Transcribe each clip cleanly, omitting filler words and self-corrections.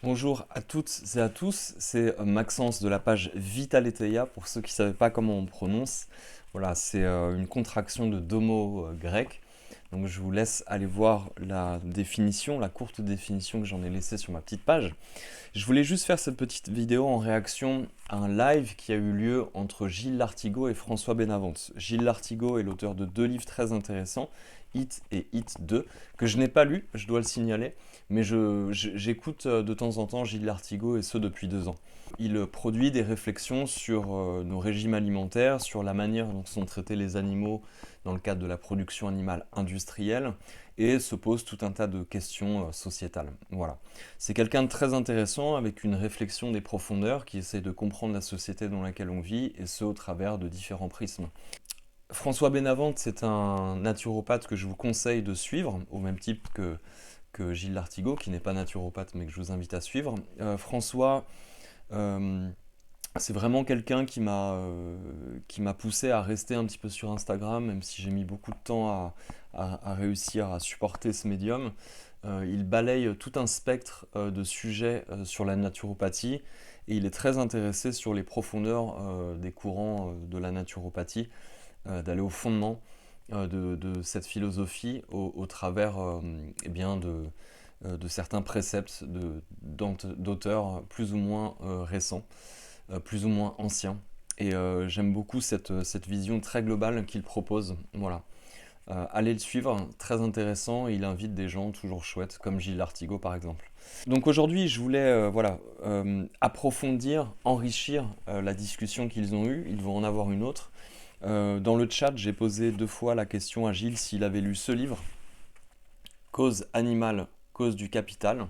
Bonjour à toutes et à tous, c'est Maxence de la page Vitaletheia, pour ceux qui ne savaient pas comment on prononce. Voilà, c'est une contraction de deux mots grecs. Donc je vous laisse aller voir la définition, la courte définition que j'en ai laissée sur ma petite page. Je voulais juste faire cette petite vidéo en réaction à un live qui a eu lieu entre Gilles Lartigot et François Benavente. Gilles Lartigot est l'auteur de deux livres très intéressants, Hit et Hit 2, que je n'ai pas lu, je dois le signaler, mais j'écoute de temps en temps Gilles Lartigot et ce depuis 2 ans. Il produit des réflexions sur nos régimes alimentaires, sur la manière dont sont traités les animaux dans le cadre de la production animale industrielle, et se pose tout un tas de questions sociétales. Voilà. C'est quelqu'un de très intéressant avec une réflexion des profondeurs qui essaie de comprendre la société dans laquelle on vit et ce au travers de différents prismes. François Benavente, c'est un naturopathe que je vous conseille de suivre, au même type que Gilles Lartigot, qui n'est pas naturopathe mais que je vous invite à suivre. François, euh, c'est vraiment quelqu'un qui m'a poussé à rester un petit peu sur Instagram, même si j'ai mis beaucoup de temps à réussir à supporter ce médium. Il balaye tout un spectre de sujets sur la naturopathie et il est très intéressé sur les profondeurs des courants de la naturopathie, d'aller au fondement de cette philosophie au travers eh bien de certains préceptes d'auteurs plus ou moins récents, plus ou moins anciens. Et j'aime beaucoup cette vision très globale qu'il propose. Voilà. Allez le suivre, très intéressant, et il invite des gens toujours chouettes, comme Gilles Lartigot par exemple. Donc aujourd'hui, je voulais approfondir, enrichir la discussion qu'ils ont eue. Ils vont en avoir une autre. Dans le chat, j'ai posé 2 fois la question à Gilles s'il avait lu ce livre, Cause animale, cause du capital,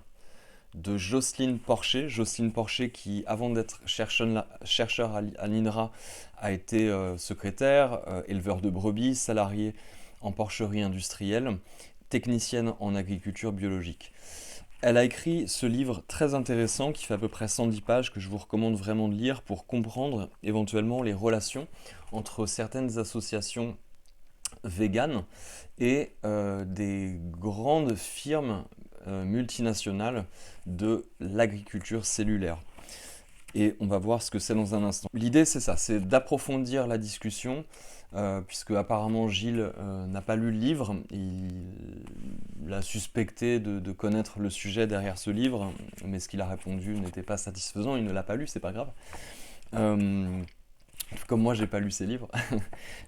de Jocelyne Porcher. Jocelyne Porcher qui, avant d'être chercheur à l'INRA, a été secrétaire, éleveur de brebis, salarié en porcherie industrielle, technicienne en agriculture biologique. Elle a écrit ce livre très intéressant qui fait à peu près 110 pages que je vous recommande vraiment de lire pour comprendre éventuellement les relations entre certaines associations véganes et des grandes firmes multinationales de l'agriculture cellulaire. Et on va voir ce que c'est dans un instant. L'idée, c'est ça, c'est d'approfondir la discussion, puisque apparemment Gilles n'a pas lu le livre. Il a suspecté de connaître le sujet derrière ce livre, mais ce qu'il a répondu n'était pas satisfaisant. Il ne l'a pas lu, c'est pas grave. Comme moi, j'ai pas lu ses livres,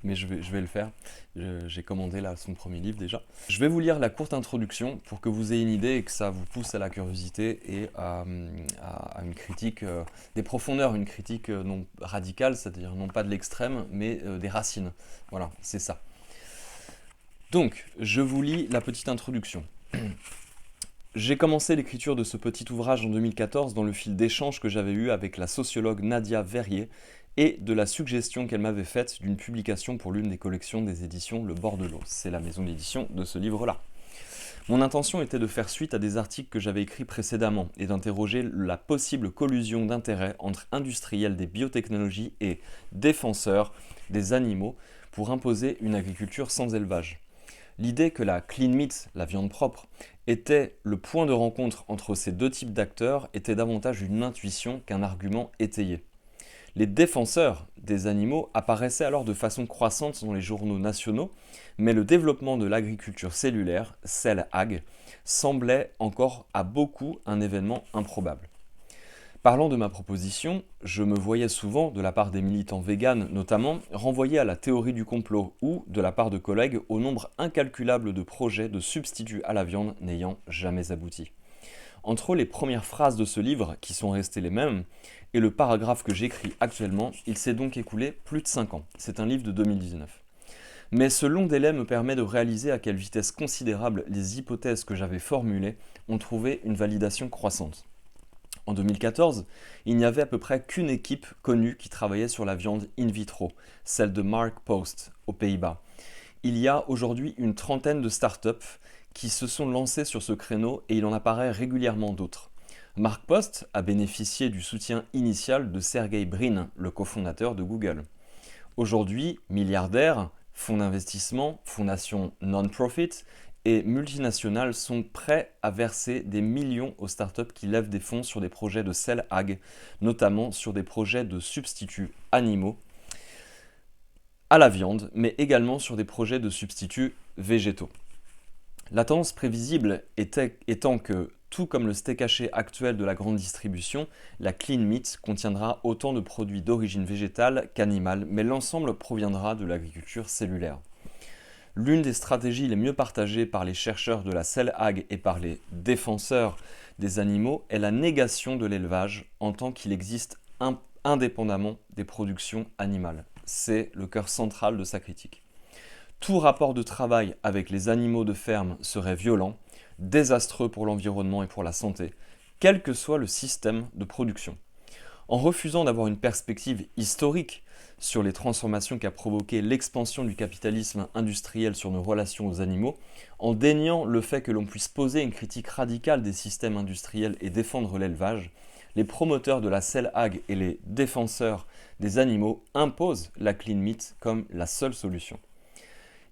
mais je vais le faire. J'ai commandé là son premier livre déjà. Je vais vous lire la courte introduction pour que vous ayez une idée et que ça vous pousse à la curiosité et à une critique des profondeurs, une critique non radicale, c'est-à-dire non pas de l'extrême, mais des racines. Voilà, c'est ça. Donc, je vous lis la petite introduction. J'ai commencé l'écriture de ce petit ouvrage en 2014 dans le fil d'échange que j'avais eu avec la sociologue Nadia Verrier et de la suggestion qu'elle m'avait faite d'une publication pour l'une des collections des éditions Le Bord de l'eau. C'est la maison d'édition de ce livre-là. Mon intention était de faire suite à des articles que j'avais écrits précédemment et d'interroger la possible collusion d'intérêts entre industriels des biotechnologies et défenseurs des animaux pour imposer une agriculture sans élevage. L'idée que la clean meat, la viande propre, était le point de rencontre entre ces deux types d'acteurs était davantage une intuition qu'un argument étayé. Les défenseurs des animaux apparaissaient alors de façon croissante dans les journaux nationaux, mais le développement de l'agriculture cellulaire, CellAg, semblait encore à beaucoup un événement improbable. Parlant de ma proposition, je me voyais souvent, de la part des militants véganes notamment, renvoyé à la théorie du complot ou, de la part de collègues, au nombre incalculable de projets de substituts à la viande n'ayant jamais abouti. Entre les premières phrases de ce livre, qui sont restées les mêmes, et le paragraphe que j'écris actuellement, il s'est donc écoulé plus de 5 ans. C'est un livre de 2019. Mais ce long délai me permet de réaliser à quelle vitesse considérable les hypothèses que j'avais formulées ont trouvé une validation croissante. En 2014, il n'y avait à peu près qu'une équipe connue qui travaillait sur la viande in vitro, celle de Mark Post, aux Pays-Bas. Il y a aujourd'hui une trentaine de startups qui se sont lancées sur ce créneau et il en apparaît régulièrement d'autres. Mark Post a bénéficié du soutien initial de Sergey Brin, le cofondateur de Google. Aujourd'hui, milliardaire, fonds d'investissement, fondation non-profit et multinationales sont prêts à verser des millions aux startups qui lèvent des fonds sur des projets de cell ag, notamment sur des projets de substituts animaux à la viande, mais également sur des projets de substituts végétaux. La tendance prévisible étant que, tout comme le steak haché actuel de la grande distribution, la clean meat contiendra autant de produits d'origine végétale qu'animale, mais l'ensemble proviendra de l'agriculture cellulaire. L'une des stratégies les mieux partagées par les chercheurs de la cell ag et par les défenseurs des animaux est la négation de l'élevage en tant qu'il existe indépendamment des productions animales. C'est le cœur central de sa critique. Tout rapport de travail avec les animaux de ferme serait violent, désastreux pour l'environnement et pour la santé, quel que soit le système de production. En refusant d'avoir une perspective historique sur les transformations qu'a provoqué l'expansion du capitalisme industriel sur nos relations aux animaux, en déniant le fait que l'on puisse poser une critique radicale des systèmes industriels et défendre l'élevage, les promoteurs de la cell ag et les défenseurs des animaux imposent la clean meat comme la seule solution.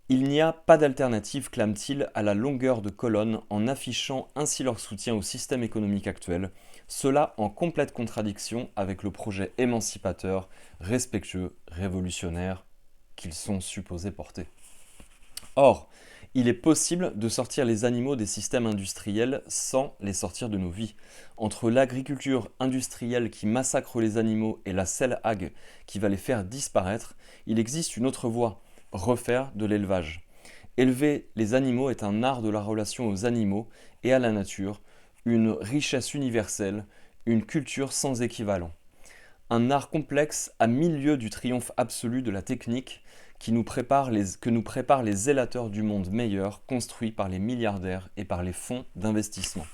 Il n'y a pas d'alternative, clament-ils, à la longueur de colonne en affichant ainsi leur soutien au système économique actuel, cela en complète contradiction avec le projet émancipateur, respectueux, révolutionnaire qu'ils sont supposés porter. Or, il est possible de sortir les animaux des systèmes industriels sans les sortir de nos vies. Entre l'agriculture industrielle qui massacre les animaux et la cell ag qui va les faire disparaître, il existe une autre voie: refaire de l'élevage. Élever les animaux est un art de la relation aux animaux et à la nature, une richesse universelle, une culture sans équivalent. Un art complexe à milieu du triomphe absolu de la technique que nous préparent les zélateurs du monde meilleur construit par les milliardaires et par les fonds d'investissement.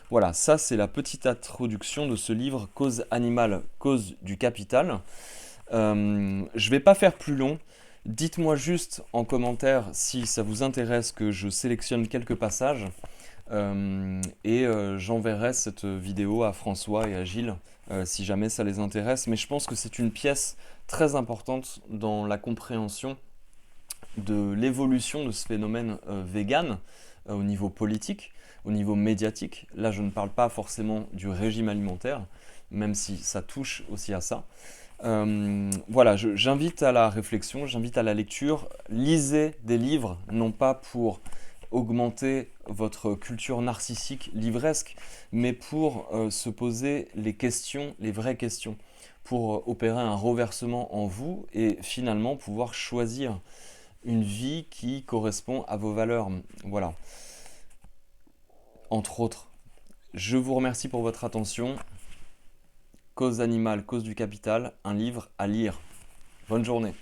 Voilà, ça c'est la petite introduction de ce livre Cause animale, cause du capital. Je ne vais pas faire plus long. Dites-moi juste en commentaire si ça vous intéresse que je sélectionne quelques passages et j'enverrai cette vidéo à François et à Gilles si jamais ça les intéresse. Mais je pense que c'est une pièce très importante dans la compréhension de l'évolution de ce phénomène vegan au niveau politique, au niveau médiatique. Là, je ne parle pas forcément du régime alimentaire, même si ça touche aussi à ça. Voilà, j'invite à la réflexion, j'invite à la lecture. Lisez des livres, non pas pour augmenter votre culture narcissique livresque, mais pour se poser les questions, les vraies questions, pour opérer un renversement en vous et finalement pouvoir choisir une vie qui correspond à vos valeurs. Voilà, entre autres. Je vous remercie pour votre attention. Cause animale, cause du capital, un livre à lire. Bonne journée.